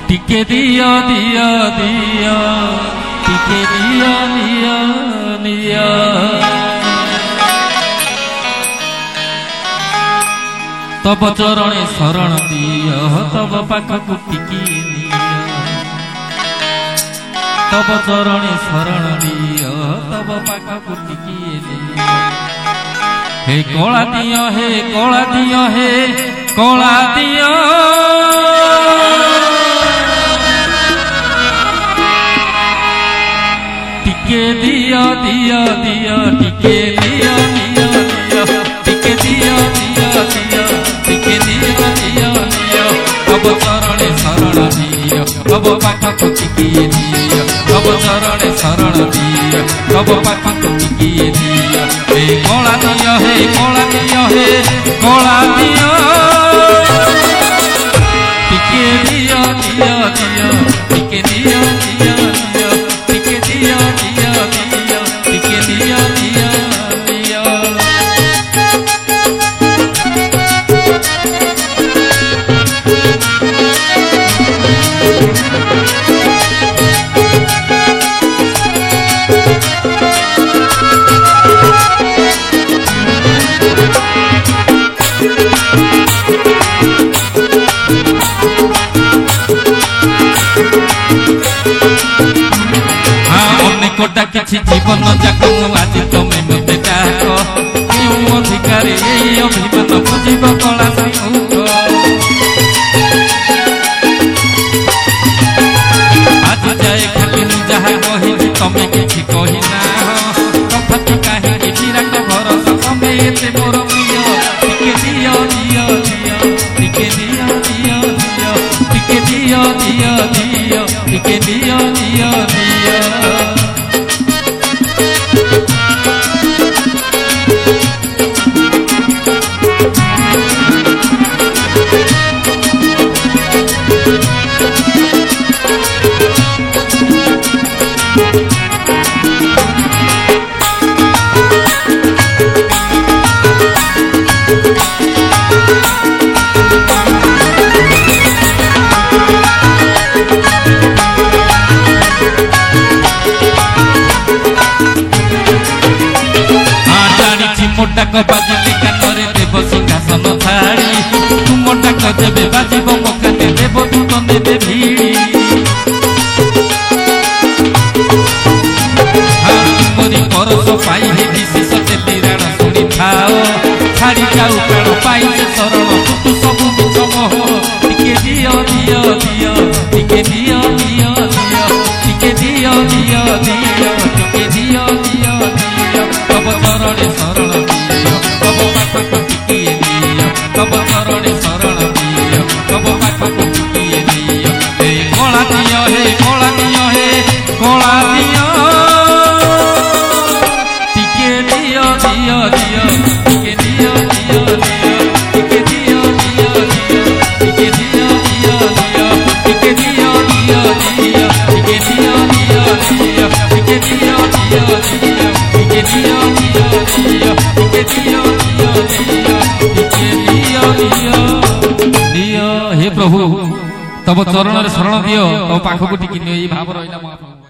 टिके दिया दिया दिया टिके दिया दिया दिया तब चरणे शरण दिया तब पाखक टिकी तब चरणे शरण दिया तब पाखक टिकी हे कोला दिया हे कोला दिया हे कोला दिया टिके दिया दिया दिया टिके दिया दिया दिया टिके दिया दिया दिया टिके दिया दिया दिया तब चरणे शरण दिया तब पाखक टिकी दिया तब चरणे शरण दिया तब पाखक टिकी दिया हे कोला दिया हे कोला दिया हे कोला दिया टिके दिया दिया दिया टिके दिया दिया दिया टिके दिया दिया दिया टिके दिया दिया दिया कोटा किसी जीवन जाक आज तुम मत डाक अधिकार अभिमान बुझब कला आज जाए खाली जहा कही तमें कि कहना तथापि कहीं विराट भरोसा तमें एते मोर प्रिय टिके दिया दिया दिया टिके दिया दिया दिया टिके दिया दिया दिया टिके दिया दिया दिया डाक बाजिले काନରେ देव सिंहासन थाड़ी तुम डाक जेबे बाजिब मकाने देव दूत नेबे भिड़ी तुमरी परस पाई विशेष तेली राण शुणी थाओ छाड़ी जाऊ प्राण पाई शरण तू सबु मिछ मोह टिके दिया दिया दिया टिके दिया दिया दिया टिके दिया दिया दिया टिके दिया दिया दिया तब चरणे शरण तब पाखक टिकी दिया तब चरणे शरण दिया तब पाखक टिकी दिया हे कोला दिया हे कोला दिया हे कोला दिया टिके दिया दिया दिया टिके दिया दिया दिया टिके दिया दिया दिया टिके दिया दिया दिया टिके दिया दिया दिया टिके दिया दिया दिया टिके दिया दिया दिया टिके दिया दिया दिया टिके दिया दिया दिया टिके दिया दिया दिया हे प्रभु तब चरण शरण दियो तब पाखक टिकी भाव रहा।